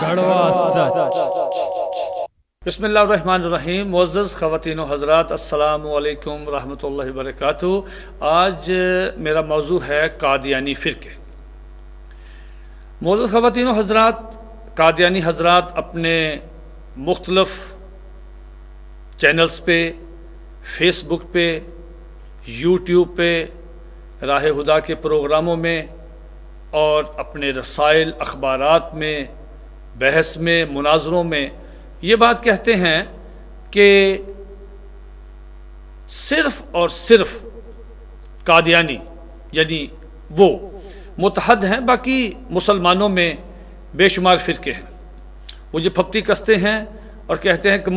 کڑوا سچ۔ بسم اللہ الرحمن الرحیم۔ معزز خواتین و حضرات، السلام علیکم ورحمۃ اللہ وبرکاتہ۔ آج میرا موضوع ہے قادیانی فرقے۔ معزز خواتین و حضرات، قادیانی حضرات اپنے مختلف چینلز پہ، فیس بک پہ، یوٹیوب پہ، راہ ہدا کے پروگراموں میں اور اپنے رسائل، اخبارات میں، بحث میں، مناظروں میں یہ بات کہتے ہیں کہ صرف اور صرف قادیانی یعنی وہ متحد ہیں، باقی مسلمانوں میں بے شمار فرقے ہیں۔ وہ یہ پھپتی کستے ہیں اور کہتے ہیں کہ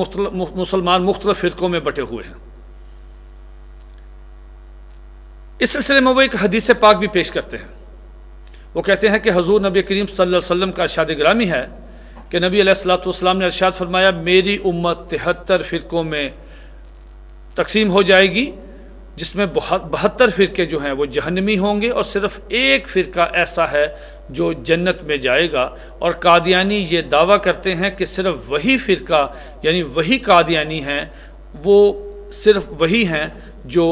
مسلمان مختلف فرقوں میں بٹے ہوئے ہیں۔ اس سلسلے میں وہ ایک حدیث پاک بھی پیش کرتے ہیں۔ وہ کہتے ہیں کہ حضور نبی کریم صلی اللہ علیہ وسلم کا ارشاد گرامی ہے کہ نبی علیہ الصلوۃ والسلام نے ارشاد فرمایا، میری امت 73 فرقوں میں تقسیم ہو جائے گی، جس میں 72 فرقے جو ہیں وہ جہنمی ہوں گے، اور صرف ایک فرقہ ایسا ہے جو جنت میں جائے گا۔ اور قادیانی یہ دعویٰ کرتے ہیں کہ صرف وہی فرقہ یعنی وہی قادیانی ہیں، وہ صرف وہی ہیں جو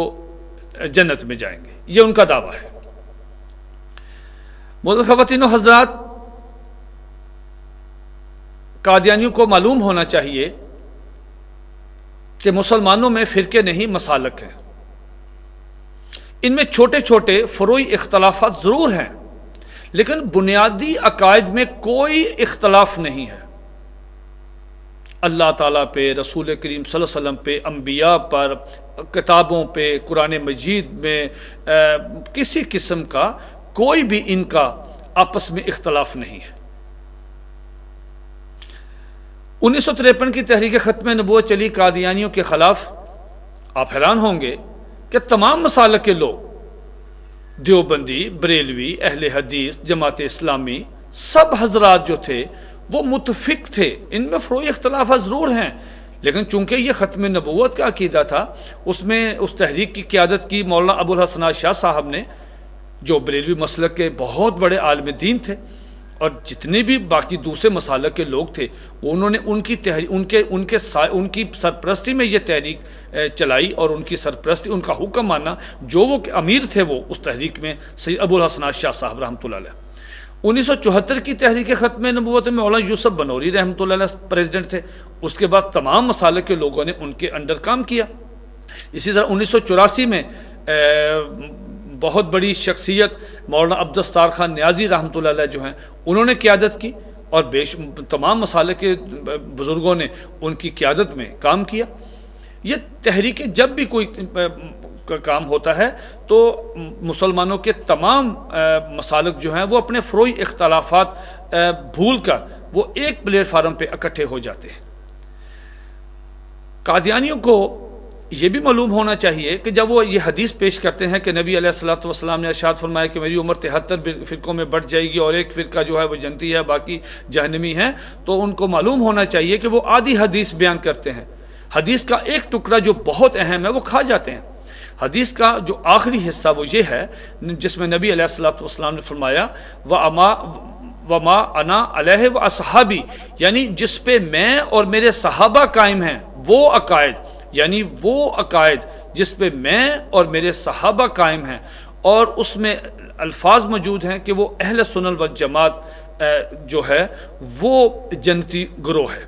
جنت میں جائیں گے۔ یہ ان کا دعویٰ ہے۔ معزز خواتین و حضرات، قادیانیوں کو معلوم ہونا چاہیے کہ مسلمانوں میں فرقے نہیں، مسالک ہیں۔ ان میں چھوٹے چھوٹے فروعی اختلافات ضرور ہیں، لیکن بنیادی عقائد میں کوئی اختلاف نہیں ہے۔ اللہ تعالیٰ پہ، رسول کریم صلی اللہ علیہ وسلم پہ، انبیاء پر، کتابوں پہ، قرآن مجید میں کسی قسم کا کوئی بھی ان کا آپس میں اختلاف نہیں ہے۔ 1953 کی تحریک ختم نبوت چلی قادیانیوں کے خلاف۔ آپ حیران ہوں گے کہ تمام مسالک کے لوگ، دیوبندی، بریلوی، اہل حدیث، جماعت اسلامی، سب حضرات جو تھے وہ متفق تھے۔ ان میں فروعی اختلافات ضرور ہیں، لیکن چونکہ یہ ختم نبوت کا عقیدہ تھا، اس میں اس تحریک کی قیادت کی مولانا ابو الحسن شاہ صاحب نے، جو بریلوی مسلک کے بہت بڑے عالم دین تھے، اور جتنے بھی باقی دوسرے مسالک کے لوگ تھے، وہ انہوں نے ان کی سرپرستی میں یہ تحریک چلائی، اور ان کی سرپرستی، ان کا حکم مانا۔ جو وہ امیر تھے وہ اس تحریک میں سید ابو الحسن شاہ صاحب رحمۃ اللہ علیہ۔ 1974 کی تحریک ختم نبوت میں مولانا یوسف بنوری رحمۃ اللہ علیہ پریزیڈنٹ تھے۔ اس کے بعد تمام مسالک کے لوگوں نے ان کے انڈر کام کیا۔ اسی طرح 1984 میں بہت بڑی شخصیت مولانا عبدالستار خان نیازی رحمۃ اللہ علیہ جو ہیں، انہوں نے قیادت کی، اور تمام مسالک کے بزرگوں نے ان کی قیادت میں کام کیا۔ یہ تحریک جب بھی کوئی کام ہوتا ہے تو مسلمانوں کے تمام مسالک جو ہیں وہ اپنے فروعی اختلافات بھول کر وہ ایک پلیٹ فارم پہ اکٹھے ہو جاتے ہیں۔ قادیانیوں کو یہ بھی معلوم ہونا چاہیے کہ جب وہ یہ حدیث پیش کرتے ہیں کہ نبی علیہ الصلوۃ والسلام نے ارشاد فرمایا کہ میری عمر 73 فرقوں میں بٹ جائے گی، اور ایک فرقہ جو ہے وہ جنتی ہے، باقی جہنمی ہیں، تو ان کو معلوم ہونا چاہیے کہ وہ آدھی حدیث بیان کرتے ہیں۔ حدیث کا ایک ٹکڑا جو بہت اہم ہے وہ کھا جاتے ہیں۔ حدیث کا جو آخری حصہ وہ یہ ہے جس میں نبی علیہ الصلوۃ والسلام نے فرمایا وما انا علیہ و اصحابی، یعنی جس پہ میں اور میرے صحابہ قائم ہیں، وہ عقائد، یعنی وہ عقائد جس پہ میں اور میرے صحابہ قائم ہیں۔ اور اس میں الفاظ موجود ہیں کہ وہ اہل سنت والجماعت جو ہے وہ جنتی گروہ ہے۔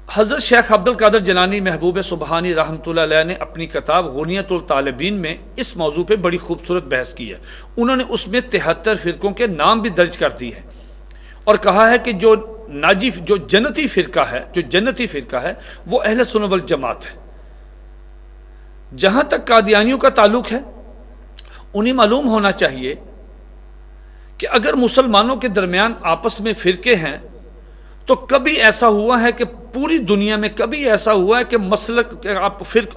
حضرت شیخ عبد القادر جیلانی محبوب سبحانی رحمۃ اللہ علیہ نے اپنی کتاب غنیۃ الطالبین میں اس موضوع پہ بڑی خوبصورت بحث کی ہے۔ انہوں نے اس میں 73 فرقوں کے نام بھی درج کر دی ہے، اور کہا ہے کہ جو جنتی فرقہ ہے وہ اہل سنت والجماعت ہے۔ جہاں تک قادیانیوں کا تعلق ہے، انہیں معلوم ہونا چاہیے کہ اگر مسلمانوں کے درمیان آپس میں فرقے ہیں تو کبھی ایسا ہوا ہے کہ پوری دنیا میں کبھی ایسا ہوا ہے کہ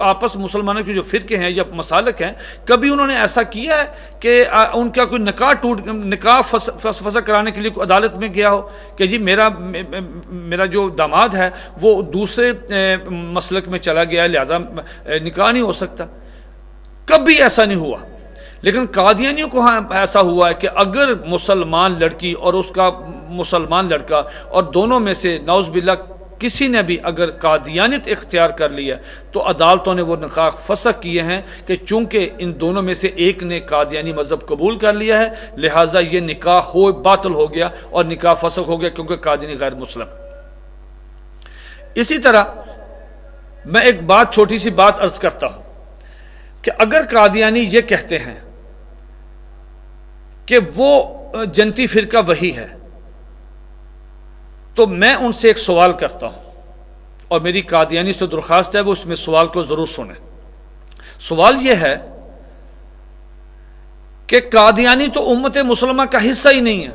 آپس مسلمانوں کے جو فرقے ہیں یا مسالک ہیں، کبھی انہوں نے ایسا کیا ہے کہ ان کا کوئی نکاح فسخ کرانے کے لیے کوئی عدالت میں گیا ہو کہ جی میرا جو داماد ہے وہ دوسرے مسلک میں چلا گیا ہے، لہذا نکاح نہیں ہو سکتا؟ کبھی ایسا نہیں ہوا۔ لیکن قادیانیوں کو ہاں ایسا ہوا ہے کہ اگر مسلمان لڑکی اور اس کا مسلمان لڑکا اور دونوں میں سے نعوذ باللہ کسی نے بھی اگر قادیانیت اختیار کر لیا تو عدالتوں نے وہ نکاح فسخ کیے ہیں کہ چونکہ ان دونوں میں سے ایک نے قادیانی مذہب قبول کر لیا ہے لہٰذا یہ نکاح باطل ہو گیا اور نکاح فسخ ہو گیا کیونکہ قادیانی غیر مسلم ہے۔ اسی طرح میں ایک چھوٹی سی بات عرض کرتا ہوں کہ اگر قادیانی یہ کہتے ہیں کہ وہ جنتی فرقہ وہی ہے تو میں ان سے ایک سوال کرتا ہوں اور میری قادیانی سے درخواست ہے وہ اس میں سوال کو ضرور سنیں۔ سوال یہ ہے کہ قادیانی تو امت مسلمہ کا حصہ ہی نہیں ہے۔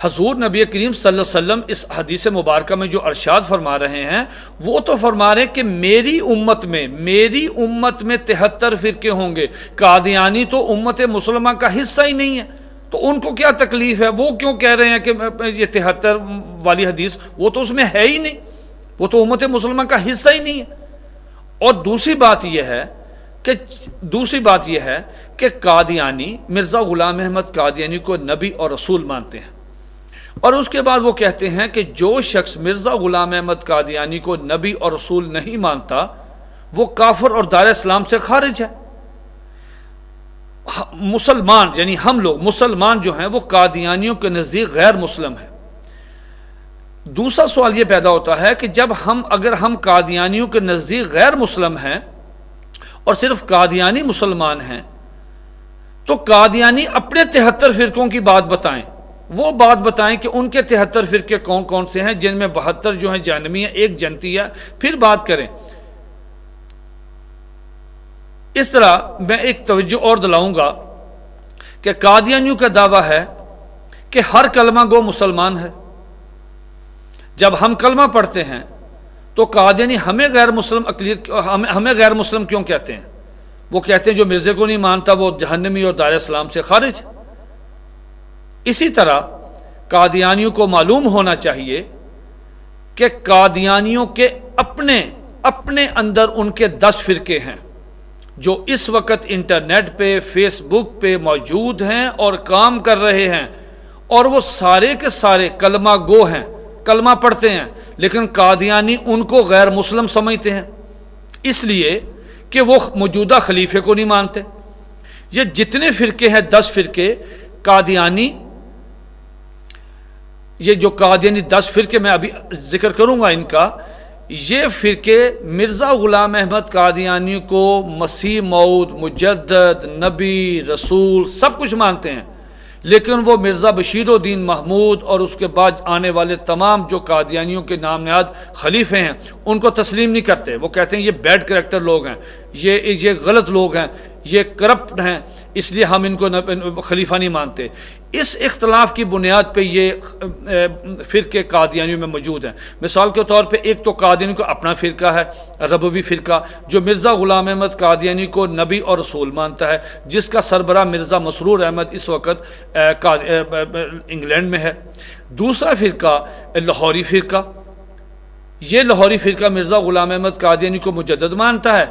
حضور نبی کریم صلی اللہ علیہ وسلم اس حدیث مبارکہ میں جو ارشاد فرما رہے ہیں وہ تو فرما رہے ہیں کہ میری امت میں 73 فرقے ہوں گے، قادیانی تو امت مسلمہ کا حصہ ہی نہیں ہے، تو ان کو کیا تکلیف ہے؟ وہ کیوں کہہ رہے ہیں کہ یہ 73 والی حدیث وہ تو اس میں ہے ہی نہیں، وہ تو امت مسلمہ کا حصہ ہی نہیں ہے۔ اور دوسری بات یہ ہے کہ قادیانی مرزا غلام احمد قادیانی کو نبی اور رسول مانتے ہیں، اور اس کے بعد وہ کہتے ہیں کہ جو شخص مرزا غلام احمد قادیانی کو نبی اور رسول نہیں مانتا وہ کافر اور دائرہ اسلام سے خارج ہے۔ مسلمان یعنی ہم لوگ مسلمان جو ہیں وہ قادیانیوں کے نزدیک غیر مسلم ہیں۔ دوسرا سوال یہ پیدا ہوتا ہے کہ اگر ہم قادیانیوں کے نزدیک غیر مسلم ہیں اور صرف قادیانی مسلمان ہیں تو قادیانی اپنے 73 فرقوں کی بات بتائیں، وہ بات بتائیں کہ ان کے 73 فرقے کون کون سے ہیں، جن میں 72 جو ہیں جہنمی ہیں، ایک جنتی ہے، پھر بات کریں۔ اس طرح میں ایک توجہ اور دلاؤں گا کہ قادیانیوں کا دعویٰ ہے کہ ہر کلمہ گو مسلمان ہے۔ جب ہم کلمہ پڑھتے ہیں تو قادیانی ہمیں غیر مسلم کیوں کہتے ہیں؟ وہ کہتے ہیں جو مرزے کو نہیں مانتا وہ جہنمی اور دائرہ اسلام سے خارج۔ اسی طرح قادیانیوں کو معلوم ہونا چاہیے کہ قادیانیوں کے اپنے اندر ان کے 10 فرقے ہیں جو اس وقت انٹرنیٹ پہ فیس بک پہ موجود ہیں اور کام کر رہے ہیں، اور وہ سارے کے سارے کلمہ گو ہیں، کلمہ پڑھتے ہیں، لیکن قادیانی ان کو غیر مسلم سمجھتے ہیں اس لیے کہ وہ موجودہ خلیفے کو نہیں مانتے۔ یہ جتنے فرقے ہیں 10 فرقے قادیانی، یہ جو قادیانی 10 فرقے میں ابھی ذکر کروں گا ان کا، یہ فرقے مرزا غلام احمد قادیانی کو مسیح موعود، مجدد، نبی، رسول سب کچھ مانتے ہیں، لیکن وہ مرزا بشیر الدین محمود اور اس کے بعد آنے والے تمام جو قادیانیوں کے نام نہاد خلیفے ہیں ان کو تسلیم نہیں کرتے۔ وہ کہتے ہیں یہ بیڈ کریکٹر لوگ ہیں، یہ غلط لوگ ہیں، یہ کرپٹ ہیں، اس لیے ہم ان کو خلیفہ نہیں مانتے۔ اس اختلاف کی بنیاد پہ یہ فرقے قادیانیوں میں موجود ہیں۔ مثال کے طور پہ ایک تو قادیانی کو اپنا فرقہ ہے ربوی فرقہ جو مرزا غلام احمد قادیانی کو نبی اور رسول مانتا ہے، جس کا سربراہ مرزا مسرور احمد اس وقت انگلینڈ میں ہے۔ دوسرا فرقہ لاہوری فرقہ، یہ لاہوری فرقہ مرزا غلام احمد قادیانی کو مجدد مانتا ہے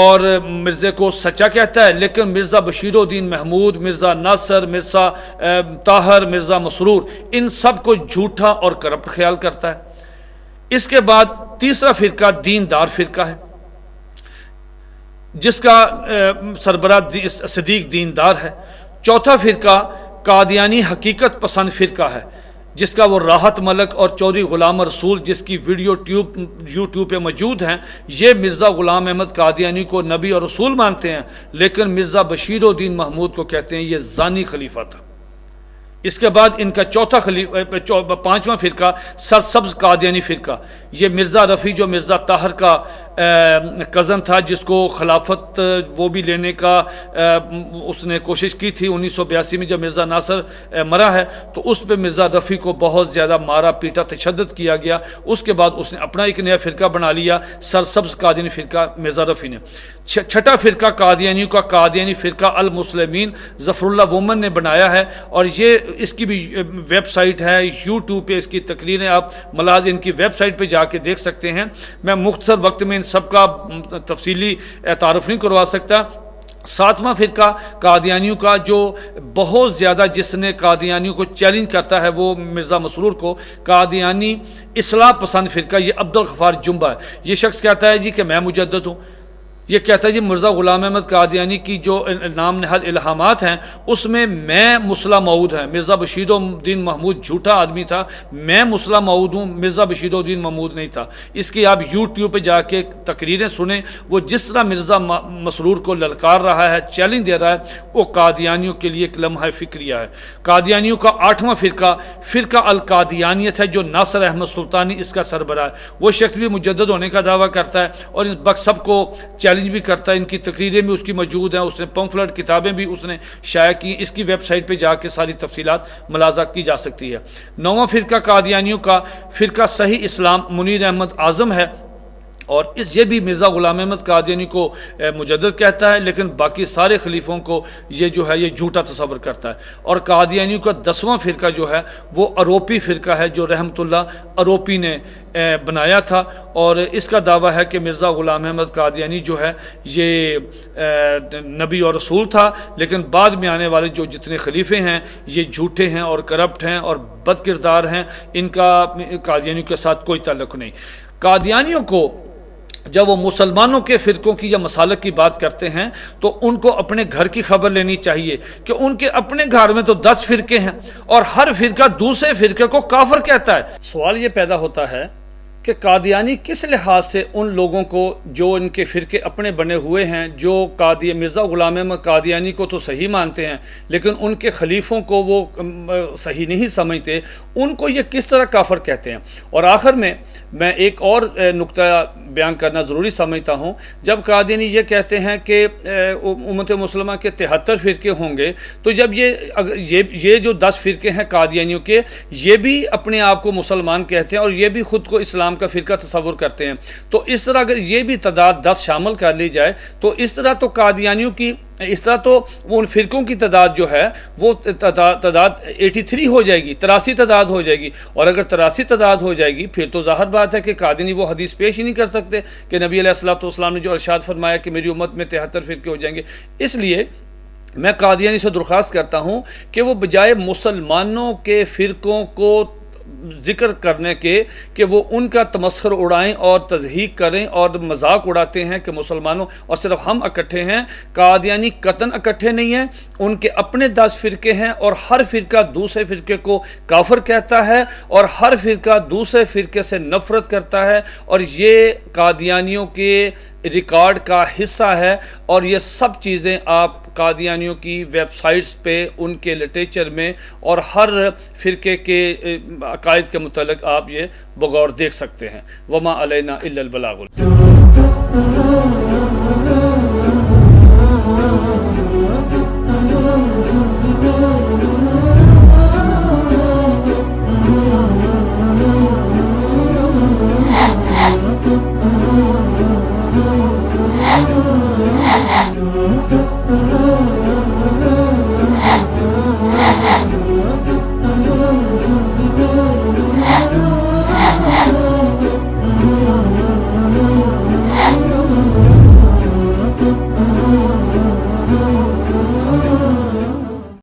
اور مرزے کو سچا کہتا ہے، لیکن مرزا بشیر الدین محمود، مرزا ناصر، مرزا طاہر، مرزا مسرور ان سب کو جھوٹا اور کرپٹ خیال کرتا ہے۔ اس کے بعد تیسرا فرقہ دیندار فرقہ ہے جس کا سربراہ صدیق دیندار ہے۔ چوتھا فرقہ قادیانی حقیقت پسند فرقہ ہے جس کا وہ راحت ملک اور چودھری غلام رسول جس کی ویڈیو یوٹیوب پہ موجود ہیں، یہ مرزا غلام احمد قادیانی کو نبی اور رسول مانتے ہیں، لیکن مرزا بشیر الدین محمود کو کہتے ہیں یہ زانی خلیفہ تھا۔ اس کے بعد ان کا پانچواں فرقہ سرسبز قادیانی فرقہ، یہ مرزا رفیع جو مرزا طاہر کا کزن تھا جس کو خلافت وہ بھی لینے کا اس نے کوشش کی تھی 1982 میں جب مرزا ناصر مرا ہے، تو اس پہ مرزا رفیع کو بہت زیادہ مارا پیٹا تشدد کیا گیا۔ اس کے بعد اس نے اپنا ایک نیا فرقہ بنا لیا سرسبز قادیانی فرقہ مرزا رفیع نے۔ چھٹا فرقہ قادیانیوں کا قادیانی فرقہ المسلمین ظفر اللہ وومن نے بنایا ہے، اور یہ اس کی بھی ویب سائٹ ہے، یوٹیوب پہ اس کی تقریریں آپ ملاحظ ان کی ویب سائٹ پہ جا کے دیکھ سکتے ہیں۔ میں مختصر وقت میں ان سب کا تفصیلی تعارف نہیں کروا سکتا، ساتواں فرقہ قادیانیوں کا جو بہت زیادہ جس نے قادیانیوں کو چیلنج کرتا ہے وہ مرزا مسرور کو، قادیانی اصلاح پسند فرقہ، یہ عبدالغفار جنبہ ہے۔ یہ شخص کہتا ہے جی کہ میں مجدد ہوں، یہ کہتا ہے جی مرزا غلام احمد قادیانی کی جو نام نہاد الہامات ہیں اس میں مسلح موعود ہیں۔ مرزا بشیر الدین محمود جھوٹا آدمی تھا، میں مسلح موعود ہوں، مرزا بشیر الدین محمود نہیں تھا۔ اس کی آپ یوٹیوب پہ جا کے تقریریں سنیں، وہ جس طرح مرزا مسرور کو للکار رہا ہے، چیلنج دے رہا ہے، وہ قادیانیوں کے لیے ایک لمحہ فکریہ ہے۔ قادیانیوں کا 8واں فرقہ القادیانیت ہے، جو ناصر احمد سلطانی اس کا سربراہ ہے۔ وہ شخص بھی مجدد ہونے کا دعویٰ کرتا ہے اور ان سب کو چیلنج بھی کرتا ہے، ان کی تقریریں بھی اس کی موجود ہیں، اس نے پمفلٹ کتابیں بھی اس نے شائع کی، اس کی ویب سائٹ پہ جا کے ساری تفصیلات ملاحظہ کی جا سکتی ہے۔ 9واں فرقہ قادیانیوں کا فرقہ صحیح اسلام منیر احمد اعظم ہے، اور یہ بھی مرزا غلام احمد قادیانی کو مجدد کہتا ہے، لیکن باقی سارے خلیفوں کو یہ جو ہے یہ جھوٹا تصور کرتا ہے۔ اور قادیانیوں کا 10واں فرقہ جو ہے وہ اروپی فرقہ ہے، جو رحمت اللہ اروپی نے بنایا تھا، اور اس کا دعویٰ ہے کہ مرزا غلام احمد قادیانی جو ہے یہ نبی اور رسول تھا، لیکن بعد میں آنے والے جو جتنے خلیفے ہیں یہ جھوٹے ہیں اور کرپٹ ہیں اور بد کردار ہیں، ان کا قادیانیوں کے ساتھ کوئی تعلق نہیں۔ قادیانیوں کو جب وہ مسلمانوں کے فرقوں کی یا مسالک کی بات کرتے ہیں تو ان کو اپنے گھر کی خبر لینی چاہیے کہ ان کے اپنے گھر میں تو 10 فرقے ہیں اور ہر فرقہ دوسرے فرقے کو کافر کہتا ہے۔ سوال یہ پیدا ہوتا ہے کہ قادیانی کس لحاظ سے ان لوگوں کو جو ان کے فرقے اپنے بنے ہوئے ہیں، جو مرزا غلام احمد قادیانی کو تو صحیح مانتے ہیں لیکن ان کے خلیفوں کو وہ صحیح نہیں سمجھتے، ان کو یہ کس طرح کافر کہتے ہیں؟ اور آخر میں ایک اور نقطہ بیان کرنا ضروری سمجھتا ہوں۔ جب قادیانی یہ کہتے ہیں کہ امت مسلمہ کے 73 فرقے ہوں گے، تو جب یہ جو 10 فرقے ہیں قادیانیوں کے، یہ بھی اپنے آپ کو مسلمان کہتے ہیں اور یہ بھی خود کو اسلام کا فرقہ تصور کرتے ہیں، تو اس طرح اگر یہ بھی تعداد 10 شامل کر لی جائے تو اس طرح تو قادیانیوں کی تو وہ ان فرقوں کی تعداد جو ہے وہ تعداد 83 ہو جائے گی، 83 تعداد ہو جائے گی، اور اگر 83 تعداد ہو جائے گی پھر تو ظاہر بات ہے کہ قادیانی وہ حدیث پیش ہی نہیں کر سکتے کہ نبی علیہ الصلوۃ والسلام نے جو ارشاد فرمایا کہ میری امت میں 73 فرقے ہو جائیں گے۔ اس لیے میں قادیانی سے درخواست کرتا ہوں کہ وہ بجائے مسلمانوں کے فرقوں کو ذکر کرنے کے کہ وہ ان کا تمسخر اڑائیں اور تضحیق کریں اور مذاق اڑاتے ہیں کہ مسلمانوں اور صرف ہم اکٹھے ہیں۔ قادیانی قطعاً اکٹھے نہیں ہیں، ان کے اپنے 10 فرقے ہیں اور ہر فرقہ دوسرے فرقے کو کافر کہتا ہے اور ہر فرقہ دوسرے فرقے سے نفرت کرتا ہے، اور یہ قادیانیوں کے ریکارڈ کا حصہ ہے، اور یہ سب چیزیں آپ قادیانیوں کی ویب سائٹس پہ ان کے لٹریچر میں اور ہر فرقے کے عقائد کے متعلق آپ یہ بغور دیکھ سکتے ہیں۔ وما علینا الا البلاغ۔